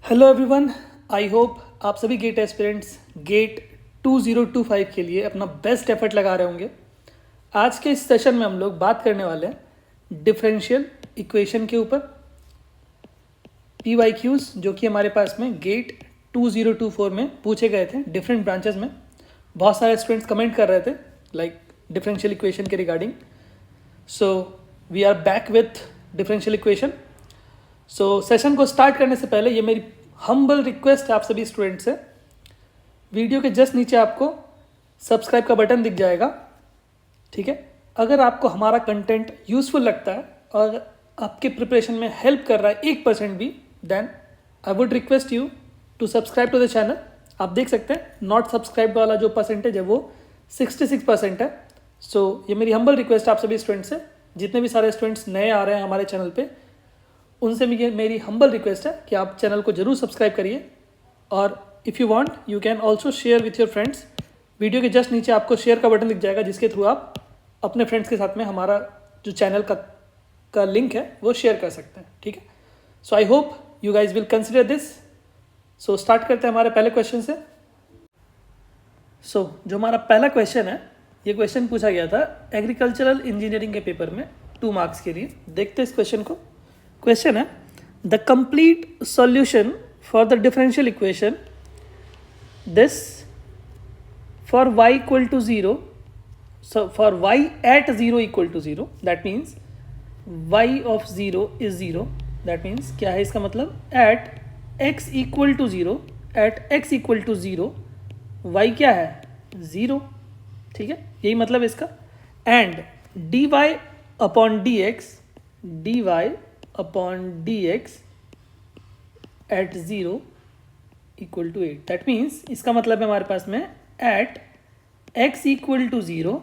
Hello everyone, I hope आप सभी gate aspirants gate 2025 के लिए अपना बेस्ट एफर्ट लगा रहे होंगे। आज के इस सेशन में हम लोग बात करने वाले हैं डिफरेंशियल इक्वेशन के ऊपर। PYQs जो कि हमारे पास में गेट 2024 में पूछे गए थे डिफरेंट ब्रांचेस में। बहुत सारे स्टूडेंट्स कमेंट कर रहे थे लाइक डिफरेंशियल इक्वेशन के regarding. So we are back with differential equation. So session को स्टार्ट करने से पहले ये मेरी हम्बल रिक्वेस्ट है आप सभी स्टूडेंट से, वीडियो के जस्ट नीचे आपको सब्सक्राइब का बटन दिख जाएगा, ठीक है। अगर आपको हमारा कंटेंट यूजफुल लगता है और आपके प्रिपरेशन में हेल्प कर रहा है 1% भी, then I would request you to subscribe to the channel. आप देख सकते हैं नॉट सब्सक्राइब वाला जो परसेंटेज है वो 66% है। सो ये मेरी हम्बल रिक्वेस्ट आप सभी स्टूडेंट्स से, जितने भी सारे स्टूडेंट्स नए आ रहे हैं हमारे चैनल पे, उनसे भी मेरी हम्बल रिक्वेस्ट है कि आप चैनल को जरूर सब्सक्राइब करिए। और if you want you can also share with your friends. Video के जस्ट नीचे आपको शेयर का बटन दिख जाएगा, जिसके थ्रू आप अपने फ्रेंड्स के साथ में हमारा जो चैनल का लिंक है वो शेयर कर सकते हैं, ठीक है। So I hope you guys will consider this. So start करते हैं हमारे पहले क्वेश्चन से। सो जो हमारा पहला क्वेश्चन है, ये क्वेश्चन पूछा गया था एग्रीकल्चरल इंजीनियरिंग के पेपर में 2 मार्क्स के लिए। देखते हैं इस क्वेश्चन को। क्वेश्चन है the complete solution for the differential equation this for y equal to 0, for y at 0 equal to 0, that means y of 0 is 0। That means क्या है इसका मतलब, at x equal to 0, at x equal to 0 y क्या है 0, ठीक है, यही मतलब इसका। And dy upon dx upon dx at 0 equal to 8। That means इसका मतलब है हमारे पास में at x equal to 0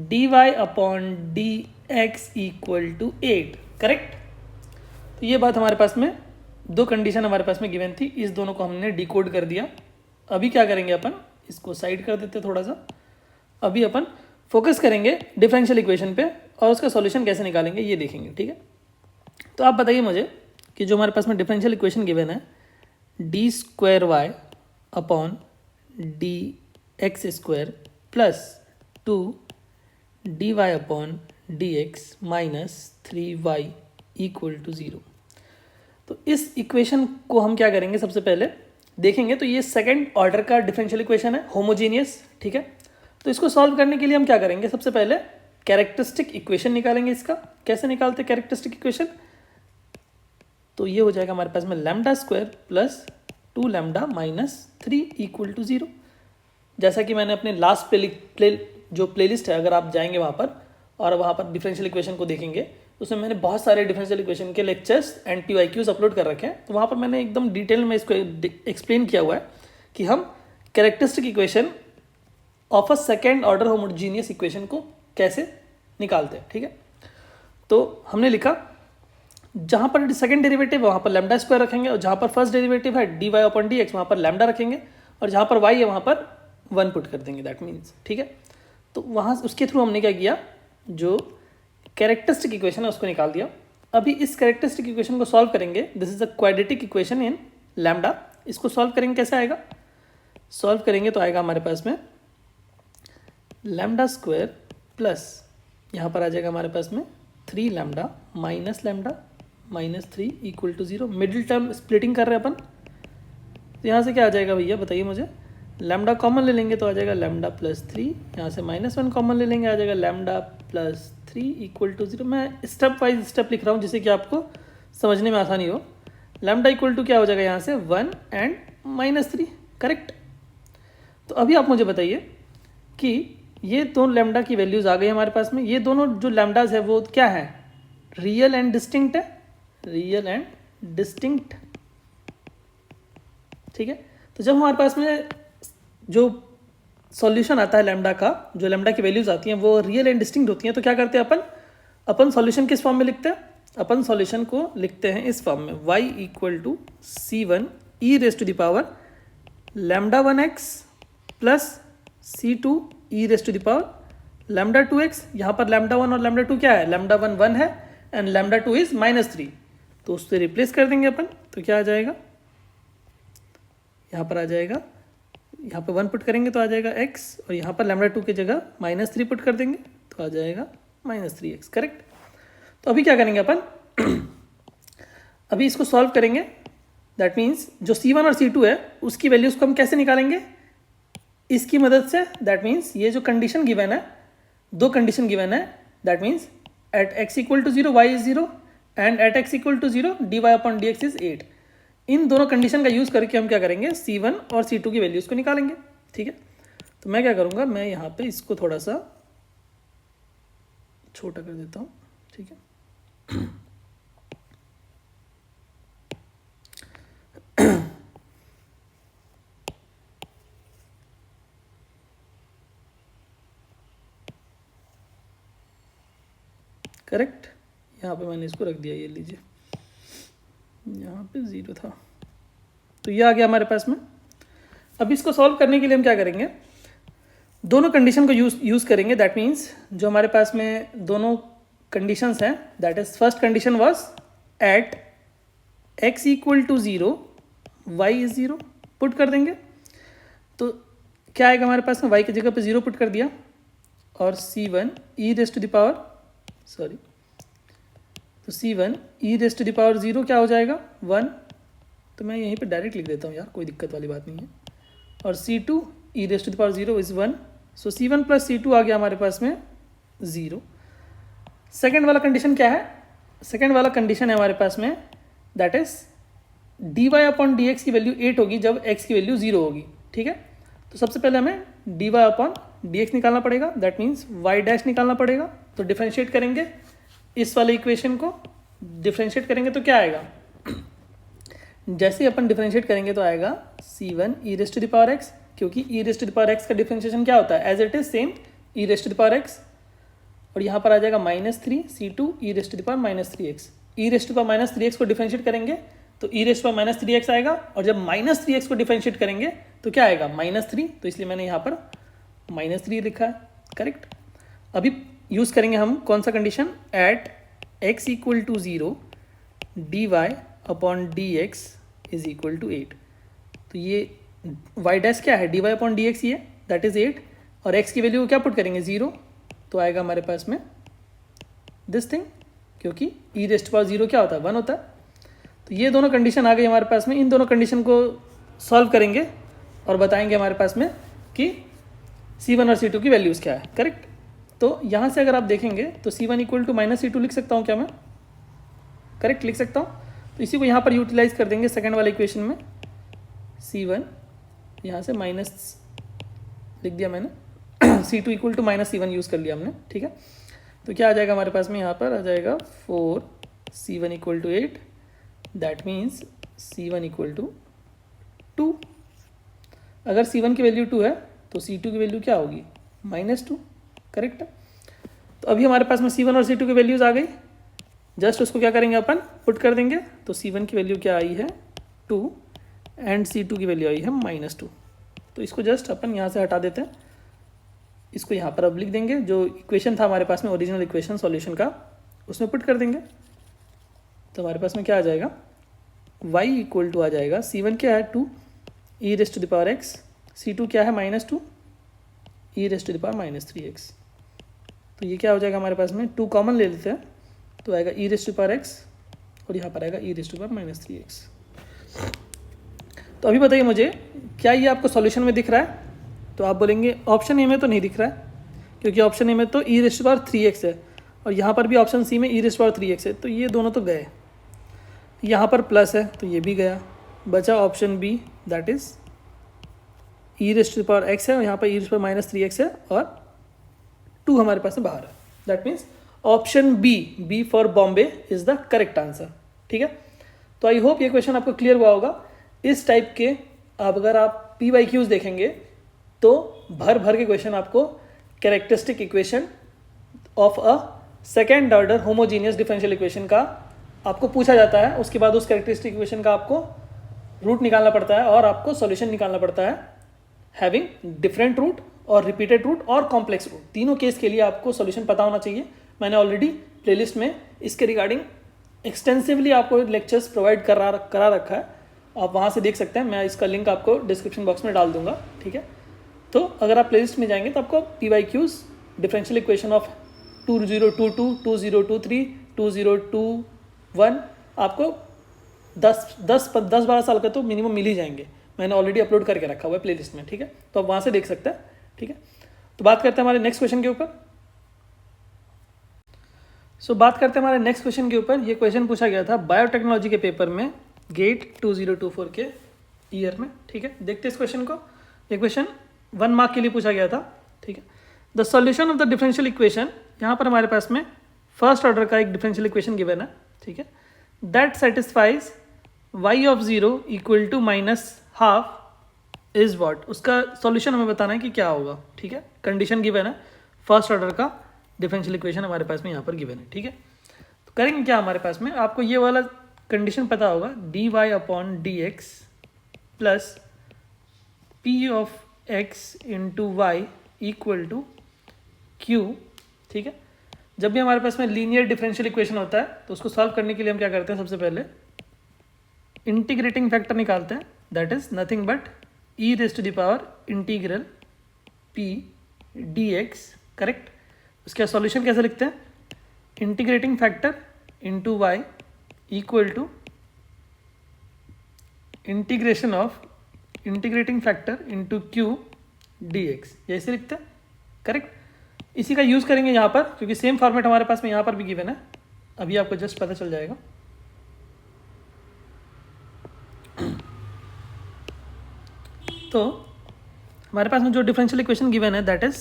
dy upon dx equal to 8, correct. तो ये बात हमारे पास में, 2 कंडीशन हमारे पास में गिवन थी, इस दोनों को हमने डिकोड कर दिया। अभी क्या करेंगे अपन, इसको साइड कर देते थोड़ा सा। अभी अपन फोकस करेंगे डिफरेंशियल इक्वेशन पे और उसका सॉल्यूशन कैसे निकालेंगे ये देखेंगे, ठीक है। तो आप बताइए मुझे कि जो हमारे पास में डिफरेंशियल इक्वेशन गिवन है d² upon dx² plus 2 dy upon dx minus 3y equal to 0। तो इस इक्वेशन को हम क्या करेंगे, सबसे पहले देखेंगे तो ये सेकंड ऑर्डर का डिफरेंशियल इक्वेशन है, होमोजीनियस, ठीक है। तो इसको सॉल्व करने के लिए हम क्या करेंगे, सबसे पहले कैरेक्टरिस्टिक इक्वेशन निकालेंगे। इसका कैसे निकालते हैं कैरेक्टरिस्टिक इक्वेशन, तो ये हो जाएगा हमारे पास में λ² plus 2 lambda minus 3 equal to 0। जैसा कि मैंने अपने लास्ट जो प्लेलिस्ट है, अगर आप जाएंगे वहाँ पर और वहाँ पर डिफरेंशियल इक्वेशन को देखेंगे, उसमें मैंने बहुत सारे डिफरेंशियल इक्वेशन के लेक्चर्स एंड PYQs अपलोड कर रखे हैं। तो वहाँ पर मैंने एकदम डिटेल में इसको एक्सप्लेन किया हुआ है कि हम characteristic equation of a second order homogeneous equation को कैसे निकालते हैं, ठीक है। तो हमने लिखा जहाँ पर सेकंड डेरिवेटिव है वहाँ पर λ² रखेंगे, और जहाँ पर फर्स्ट डेरिवेटिव है dy अपॉन dx वहाँ पर लैम्डा रखेंगे, और जहाँ पर y है वहाँ पर 1 पुट कर देंगे, दैट मीन्स, ठीक है। तो वहाँ उसके थ्रू हमने क्या किया, जो कैरेक्टरिस्टिक इक्वेशन है उसको निकाल दिया। अभी इस कैरेक्टरिस्टिक इक्वेशन को सॉल्व करेंगे, this is a quadratic equation in lambda. इसको सॉल्व करेंगे, कैसे आएगा, सॉल्व करेंगे तो आएगा हमारे पास में λ² प्लस यहाँ पर आ जाएगा हमारे पास में 3 lambda minus 3 equal to 0। Middle term splitting कर रहे हैं अपन, तो यहाँ से क्या आ जाएगा भैया बताइए मुझे, लैम्डा कॉमन ले लेंगे तो आ जाएगा λ प्लस 3, यहाँ से -1 कॉमन ले लेंगे आ जाएगा λ प्लस 3 इक्वल टू 0। मैं स्टेप वाइज स्टेप लिख रहा हूँ जिससे कि आपको समझने में आसानी हो। λ इक्वल टू क्या हो जाएगा यहाँ से 1 एंड -3, करेक्ट। तो अभी आप मुझे बताइए कि ये दोनों लैम्डा की वैल्यूज आ गई हमारे पास में। ये दोनों जो लैम्डाज है वो क्या है, रियल एंड डिस्टिंक्ट है, रियल एंड डिस्टिंक्ट, ठीक है। तो जब हमारे पास में जो सॉल्यूशन आता है लैम्डा का, जो लैम्डा की वैल्यूज आती हैं वो रियल एंड डिस्टिंक्ट होती हैं, तो क्या करते हैं अपन सॉल्यूशन किस फॉर्म में लिखते हैं, अपन सॉल्यूशन को लिखते हैं इस फॉर्म में, y equal to c1 e raise to the power λ1x plus c2 e raise to the power λ2x। यहाँ पर λ1 और λ2 क्या है, λ1 1 है एंड λ2 इज -3, तो उससे रिप्लेस कर देंगे अपन। तो क्या आ जाएगा यहाँ पर आ जाएगा, यहाँ पर 1 पुट करेंगे तो आ जाएगा x, और यहाँ पर λ2 की जगह -3 पुट कर देंगे तो आ जाएगा -3x, करेक्ट। तो अभी क्या करेंगे अपन अभी इसको सॉल्व करेंगे। दैट मीन्स जो C1 और C2 है उसकी वैल्यूज़ को हम कैसे निकालेंगे, इसकी मदद से। दैट मीन्स ये जो कंडीशन गिवन है, 2 कंडीशन गिवन है, that means at x equal to 0 y is 0 and at x equal to 0 dy/dx is 8। इन दोनों कंडीशन का यूज़ करके हम क्या करेंगे, C1 और C2 की वैल्यूज़ को निकालेंगे। ठीक है, तो मैं क्या करूँगा, मैं यहाँ पे इसको थोड़ा सा छोटा कर देता हूँ। ठीक है, करेक्ट। यहाँ पे मैंने इसको रख दिया, ये लीजिए, यहाँ पे 0 था तो ये आ गया हमारे पास में। अब इसको सॉल्व करने के लिए हम क्या करेंगे, दोनों कंडीशन को यूज़ करेंगे। दैट मीन्स जो हमारे पास में दोनों कंडीशंस हैं, that is first condition was at x equal to 0 y is 0, put कर देंगे तो क्या आएगा हमारे पास में, y की जगह पे 0 पुट कर दिया, और C1 e raise to the power तो C1 e raise to the power 0 क्या हो जाएगा 1, तो मैं यहीं पे डायरेक्ट लिख देता हूँ यार, कोई दिक्कत वाली बात नहीं है, और C2 e raise to the power 0 is 1, so C1 plus C2 आ गया हमारे पास में 0। सेकेंड वाला कंडीशन क्या है, सेकेंड वाला कंडीशन है हमारे पास में, दैट इज dy/dx की वैल्यू 8 होगी जब x की वैल्यू 0 होगी। ठीक है, तो सबसे पहले हमें dy/dx निकालना पड़ेगा, दैट मीन्स y डैश निकालना पड़ेगा। तो डिफ्रेंशिएट करेंगे इस वाले इक्वेशन को, डिफ्रेंशिएट करेंगे तो क्या आएगा, जैसे ही अपन डिफ्रेंशिएट करेंगे तो आएगा C1 e raise to the power x, क्योंकि e raise to the power x का डिफ्रेंशिएशन क्या होता है, as it is same e raise to the power x, और यहाँ पर आ जाएगा -3 C2 e raise to the power -3x। e raise to the power -3x को डिफ्रेंशिएट करेंगे तो e raise to the power -3x आएगा, और जब -3x को डिफ्रेंशिएट करेंगे तो क्या आएगा -3, तो इसलिए मैंने यहाँ पर -3 लिखा है, करेक्ट। अभी यूज़ करेंगे हम कौन सा condition, at x equal to 0 dy/dx is equal to 8। तो ये y डैश क्या है, dy/dx ये, दैट इज 8, और x की वैल्यू क्या पुट करेंगे 0, तो आएगा हमारे पास में दिस थिंग, क्योंकि e रेज़ टू पावर 0 क्या होता है 1 होता है। तो ये दोनों कंडीशन आ गई हमारे पास में। इन दोनों कंडीशन को सॉल्व करेंगे और बताएंगे हमारे पास में कि C1 और C2 की वैल्यूज़ क्या है, करेक्ट। तो यहाँ से अगर आप देखेंगे तो C1 इक्वल टू -C2 लिख सकता हूँ क्या मैं, करेक्ट लिख सकता हूँ। तो इसी को यहाँ पर यूटिलाइज कर देंगे सेकेंड वाले इक्वेशन में, C1 यहाँ से माइनस लिख दिया मैंने, C2 equal to -C1 use कर लिया हमने। ठीक है, तो क्या आ जाएगा हमारे पास में, यहाँ पर आ जाएगा 4 C1 equal to 8, that means C1 equal to 2। अगर C1 की वैल्यू 2 है तो C2 की वैल्यू क्या होगी -2, करेक्ट। तो अभी हमारे पास में C1 और C2 की वैल्यूज़ आ गई, जस्ट उसको क्या करेंगे अपन पुट कर देंगे, तो C1 की वैल्यू क्या आई है 2 एंड C2 की वैल्यू आई है -2। तो इसको जस्ट अपन यहाँ से हटा देते हैं, इसको यहाँ पर अब लिख देंगे, जो इक्वेशन था हमारे पास में ओरिजिनल इक्वेशन सॉल्यूशन का, उसमें पुट कर देंगे। तो हमारे पास में क्या आ जाएगा, y इक्वल टू आ जाएगा, C1 क्या है 2 e raise to the power x, C2 क्या है -2 e raise to the power -3x। तो ये क्या हो जाएगा हमारे पास में, 2 कॉमन ले लेते हैं तो आएगा e raise to the power x, और यहाँ पर आएगा e raise to the power -3x। तो अभी बताइए मुझे, क्या ये आपको सॉल्यूशन में दिख रहा है, तो आप बोलेंगे ऑप्शन ए में तो नहीं दिख रहा है, क्योंकि ऑप्शन ए में तो e raise to the power 3x है, और यहाँ पर भी ऑप्शन सी में e raise to the power 3x है, तो ये दोनों तो गए। यहाँ पर प्लस है तो ये भी गया, बचा option B, that is e raise to the power x है, और यहाँ पर e raise to the power -3x है, और 2 हमारे पास में बाहर है। That means option B for Bombay is the correct answer. ठीक है, तो आई होप ये क्वेश्चन आपको क्लियर हुआ होगा। इस टाइप के अगर आप PYQs देखेंगे तो भर भर के क्वेश्चन आपको characteristic equation of a second order homogeneous differential equation का आपको पूछा जाता है। उसके बाद उस कैरेक्टरिस्टिक इक्वेशन का आपको रूट निकालना पड़ता है और आपको सॉल्यूशन निकालना पड़ता है, हैविंग डिफरेंट रूट और रिपीटेड रूट और कॉम्प्लेक्स रूट। तीनों केस के लिए आपको सॉल्यूशन पता होना चाहिए। मैंने ऑलरेडी प्लेलिस्ट में इसके रिगार्डिंग एक्सटेंसिवली आपको लेक्चर्स प्रोवाइड करा रखा है, आप वहाँ से देख सकते हैं, मैं इसका लिंक आपको डिस्क्रिप्शन बॉक्स में डाल दूंगा, ठीक है। तो अगर आप प्लेलिस्ट में जाएंगे तो आपको PYQs डिफरेंशियल इक्वेशन ऑफ 2022, 2023, 2021 आपको 10-12 साल का तो मिनिमम मिल ही जाएंगे। मैंने ऑलरेडी अपलोड करके रखा हुआ है प्लेलिस्ट में, ठीक है, तो आप वहाँ से देख सकते हैं, ठीक है। तो बात करते हैं हमारे नेक्स्ट क्वेश्चन के ऊपर। बात करते हैं हमारे नेक्स्ट क्वेश्चन के ऊपर। ये क्वेश्चन पूछा गया था बायोटेक्नोलॉजी के पेपर में, गेट 2024 के ईयर में, ठीक है। देखते हैं इस क्वेश्चन को। ये क्वेश्चन 1 मार्क के लिए पूछा गया था, ठीक है। The solution of the differential equation, यहाँ पर हमारे पास में फर्स्ट ऑर्डर का एक डिफरेंशियल इक्वेशन गिवन है, ठीक है। That satisfies y of 0 equal to -12 is what. उसका सॉल्यूशन हमें बताना है कि क्या होगा, ठीक है। कंडीशन गिवन है, फर्स्ट ऑर्डर का डिफरेंशियल इक्वेशन हमारे पास में यहाँ पर गिवन है, ठीक है। तो करेंगे क्या हमारे पास में, आपको ये वाला कंडीशन पता होगा, dy/dx plus p of x into y equal to q, ठीक है। जब भी हमारे पास में लीनियर डिफरेंशियल इक्वेशन होता है तो उसको सॉल्व करने के लिए हम क्या करते हैं, सबसे पहले इंटीग्रेटिंग फैक्टर निकालते हैं, that is nothing but e raise to the power integral p dx, correct. उसका सॉल्यूशन कैसे लिखते हैं, integrating factor into y equal to integration of integrating factor into q dx, ऐसे लिखते हैं, करेक्ट। इसी का यूज़ करेंगे यहाँ पर, क्योंकि सेम फॉर्मेट हमारे पास में यहाँ पर भी गिवन है, अभी आपको जस्ट पता चल जाएगा। तो हमारे पास में जो डिफरेंशियल इक्वेशन गिवन है that is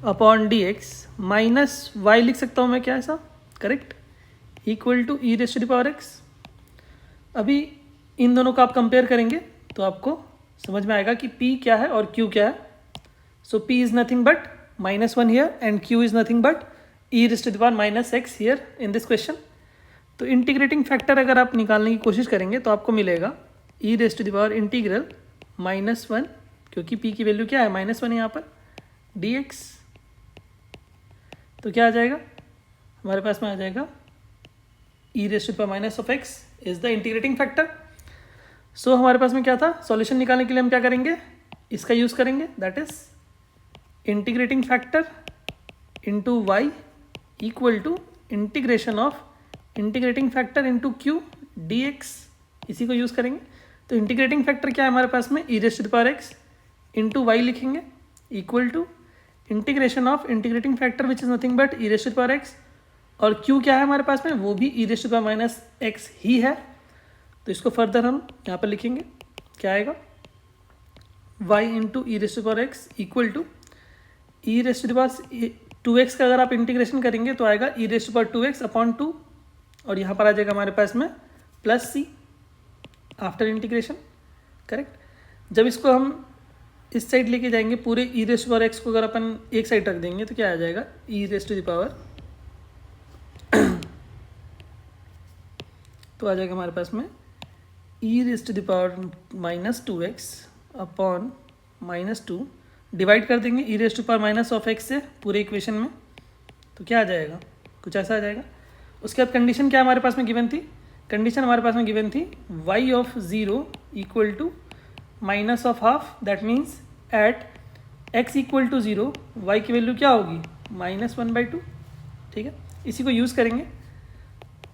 dy/dx minus y लिख सकता हूँ मैं, क्या ऐसा, correct, equal to e raise to the power x। अभी इन दोनों को आप कंपेयर करेंगे तो आपको समझ में आएगा कि p क्या है और q क्या है। So p is nothing but -1 here and q is nothing but e raise to the power -x here in this question. तो इंटीग्रेटिंग फैक्टर अगर आप निकालने की कोशिश करेंगे तो आपको मिलेगा e raise to the power integral -1, क्योंकि p की वैल्यू क्या है, -1 यहाँ पर, dx। तो क्या आ जाएगा हमारे पास में, आ जाएगा e raise to the power -x is the integrating factor. So हमारे पास में क्या था, सॉल्यूशन निकालने के लिए हम क्या करेंगे, इसका यूज़ करेंगे, that is integrating factor into y equal to integration of integrating factor into q dx, इसी को यूज़ करेंगे। तो इंटीग्रेटिंग फैक्टर क्या है हमारे पास में, e raise to the power x into Y लिखेंगे equal to integration of integrating factor which is nothing but e raise to the power x, और q क्या है हमारे पास में, वो भी e raise to the power -x ही है। तो इसको फर्दर हम यहाँ पर लिखेंगे, क्या आएगा, y into e raise to the power x equal to e raise to the power 2x का अगर आप इंटीग्रेशन करेंगे तो आएगा e raise to the power 2x upon 2, और यहाँ पर आ जाएगा हमारे पास में plus c after integration, correct. जब इसको हम इस साइड लेके जाएंगे, पूरे e raise to the power x को अगर अपन एक साइड रख देंगे तो क्या आ जाएगा, e raise to the power तो आ जाएगा हमारे पास में e raise to the power -2x upon -2, divide कर देंगे e raise to power minus of x से पूरे इक्वेशन में, तो क्या आ जाएगा, कुछ ऐसा आ जाएगा। उसके बाद कंडीशन क्या हमारे पास में गिवन थी, कंडीशन हमारे पास में गिवन थी y of 0 equal to -12, that means at x equal to 0 y की वैल्यू क्या होगी, -1/2, ठीक है। इसी को यूज़ करेंगे,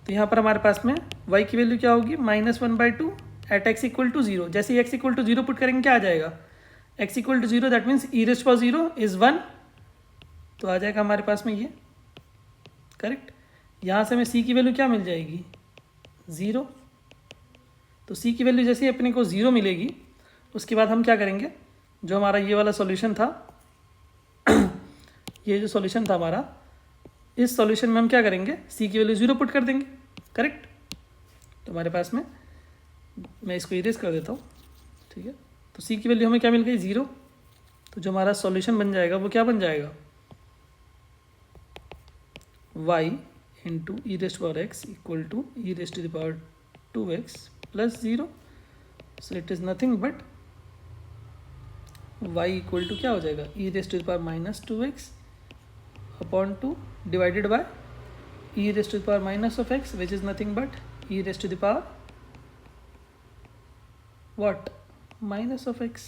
तो यहाँ पर हमारे पास में y की वैल्यू क्या होगी, -1/2 एट x इक्वल टू 0। जैसे ही x इक्वल टू 0 पुट करेंगे क्या आ जाएगा, x equal to 0, that means e raise to the power 0 is 1, तो आ जाएगा हमारे पास में ये, करेक्ट। यहाँ से हमें c की वैल्यू क्या मिल जाएगी, 0। तो c की वैल्यू जैसे ही अपने को 0 मिलेगी, उसके बाद हम क्या करेंगे, जो हमारा ये वाला सॉल्यूशन था ये जो सॉल्यूशन था हमारा, इस सॉल्यूशन में हम क्या करेंगे, c की वैल्यू 0 पुट कर देंगे, करेक्ट। तो हमारे पास में, मैं इसको इरेज कर देता हूँ, ठीक है। तो c की वैल्यू हमें क्या मिल गई, 0। तो जो हमारा सॉल्यूशन बन जाएगा वो क्या बन जाएगा, y into e raise to power x equal to e raise to the power 2x plus 0। So it is nothing but y equal to क्या हो जाएगा, e raise to the power -2x upon 2 divided by e raise to the power minus of x which is nothing but e raise to the power what? Minus of x.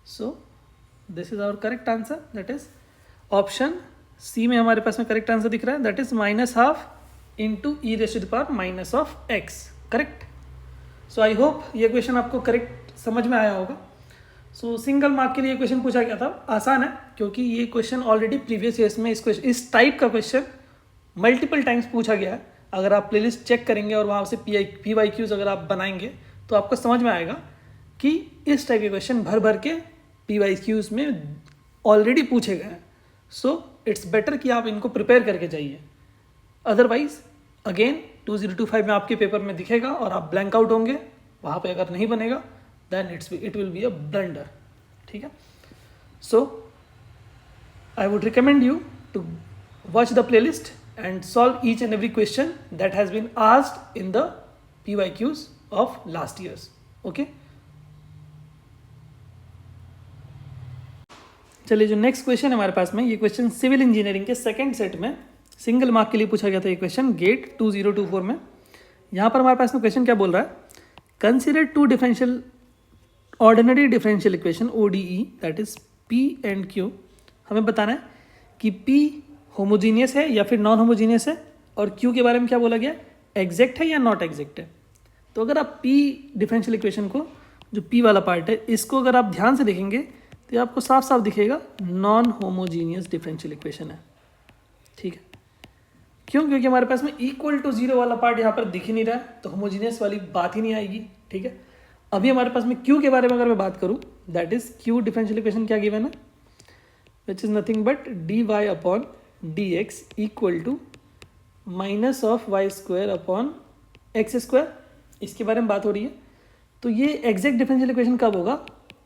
So this is our correct answer, that is option C में हमारे पास में correct answer दिख रहा है, that is -12 into e raise to the power minus of x. Correct. So I hope ये question आपको correct समझ में आया होगा. सो सिंगल मार्क के लिए क्वेश्चन पूछा गया था, आसान है क्योंकि ये क्वेश्चन ऑलरेडी प्रीवियस ईयर्स में इस टाइप का क्वेश्चन मल्टीपल टाइम्स पूछा गया है. अगर आप प्लेलिस्ट चेक करेंगे और वहाँ से PYQs अगर आप बनाएंगे तो आपको समझ में आएगा कि इस टाइप के क्वेश्चन भर भर के PYQs में ऑलरेडी पूछे गए हैं. सो इट्स बेटर कि आप इनको प्रिपेयर करके जाइए. अदरवाइज अगेन 2025 में आपके पेपर में दिखेगा और आप ब्लैंक आउट होंगे. वहाँ पे अगर नहीं बनेगा then it will be a blunder. ठीक है. So I would recommend you to watch the playlist and solve each and every question that has been asked in the PYQs of last years. Okay. चलिए जो next question है हमारे पास में, ये question civil engineering के second set में single mark के लिए पूछा गया था. ये क्वेश्चन गेट 2024 में. यहाँ पर हमारे पास में क्वेश्चन क्या बोल रहा है, consider two differential ordinary differential equation ODE that is P and Q. हमें बताना है कि P होमोजीनियस है या फिर नॉन होमोजीनियस है, और Q के बारे में क्या बोला गया, एग्जैक्ट है या नॉट एग्जैक्ट है. तो अगर आप P डिफरेंशियल इक्वेशन को, जो P वाला पार्ट है, इसको अगर आप ध्यान से देखेंगे तो आपको साफ साफ दिखेगा नॉन होमोजीनियस डिफरेंशियल इक्वेशन है. ठीक है. क्यों? क्योंकि हमारे पास में इक्वल टू 0 वाला पार्ट यहाँ पर दिख ही नहीं रहा है, तो होमोजीनियस वाली बात ही नहीं आएगी. ठीक है. अभी हमारे पास में Q के बारे में अगर मैं बात करूँ, that is Q differential equation क्या गिवन है, which is nothing but dy upon dx equal to minus of y square upon x square. इसके बारे में बात हो रही है. तो ये एग्जैक्ट डिफरेंशियल इक्वेशन कब होगा,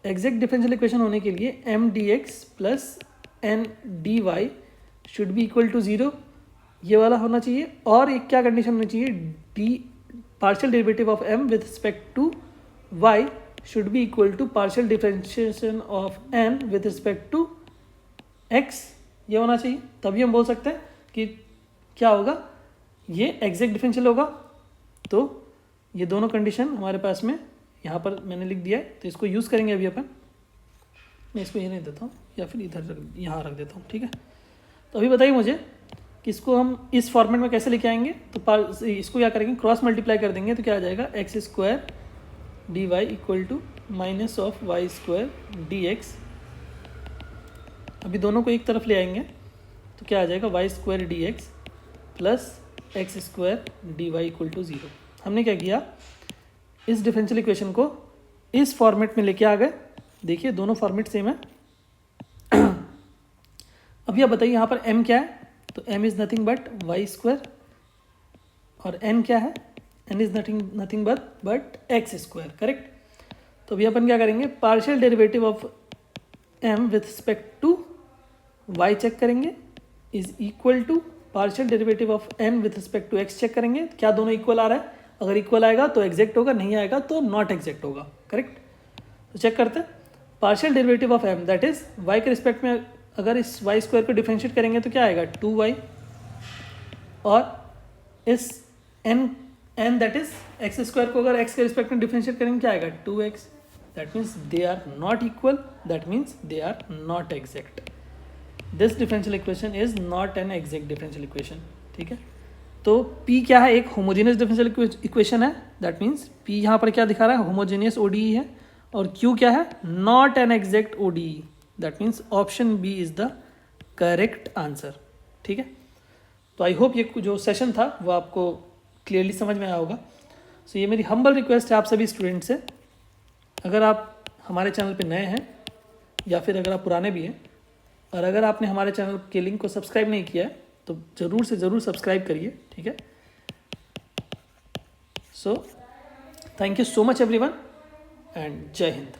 एग्जैक्ट डिफरेंशियल इक्वेशन होने के लिए m dx plus n dy should be equal to 0, ये वाला होना चाहिए. और एक क्या कंडीशन होनी चाहिए, d partial derivative of m with respect to y should be equal to partial differentiation of n with respect to x. ये होना चाहिए, तभी हम बोल सकते हैं कि क्या होगा, ये एग्जैक्ट डिफरेंशियल होगा. तो ये दोनों कंडीशन हमारे पास में यहाँ पर मैंने लिख दिया है, तो इसको यूज़ करेंगे अभी अपन. मैं इसको ये नहीं देता हूँ या फिर इधर यहाँ रख देता हूँ. ठीक है. तो अभी बताइए मुझे कि इसको हम इस फॉर्मेट में कैसे लेके आएंगे. तो इसको क्या करेंगे, क्रॉस मल्टीप्लाई कर देंगे, तो क्या आ जाएगा, x square d y equal to minus of y square d x. अभी दोनों को एक तरफ ले आएंगे तो क्या आ जाएगा, y square d x plus x square d y equal to 0. हमने क्या किया, इस डिफरेंशियल इक्वेशन को इस फॉर्मेट में लेके आ गए. देखिए दोनों फॉर्मेट सेम है. अभी आप बताइए यहाँ पर m क्या है, तो m is nothing but Y square, और n क्या है, n is nothing but X square. Correct. तो अभी अपन क्या करेंगे, partial derivative of m with respect to y check करेंगे is equal to partial derivative of n with respect to x check करेंगे क्या दोनों इक्वल आ रहा है. अगर इक्वल आएगा तो एग्जैक्ट होगा, नहीं आएगा तो नॉट एग्जैक्ट होगा. करेक्ट. तो चेक करते हैं. Partial derivative of m that is y के रिस्पेक्ट में अगर इस वाई स्क्वायर को डिफरेंशिएट करेंगे तो क्या आएगा, 2y, और इस n that is x square को अगर x के रिस्पेक्ट में डिफरेंशिएट करेंगे क्या आएगा, 2x. That means they are not equal, that means they are not exact. This differential equation is not an exact differential equation. ठीक है. तो P क्या है, एक होमोजेनियस डिफरेंशियल इक्वेशन है, दैट मीन्स P यहाँ पर क्या दिखा रहा है, होमोजेनियस ODE है. और Q क्या है, not an exact ODE, that means option B is the correct answer. ठीक है. तो आई होप ये जो सेशन था वो आपको क्लियरली समझ में आया होगा. सो ये मेरी हम्बल रिक्वेस्ट है आप सभी स्टूडेंट से, अगर आप हमारे चैनल पे नए हैं या फिर अगर आप पुराने भी हैं, और अगर आपने हमारे चैनल के लिंक को सब्सक्राइब नहीं किया है तो ज़रूर से ज़रूर सब्सक्राइब करिए. ठीक है. So thank you so much everyone and जय हिंद.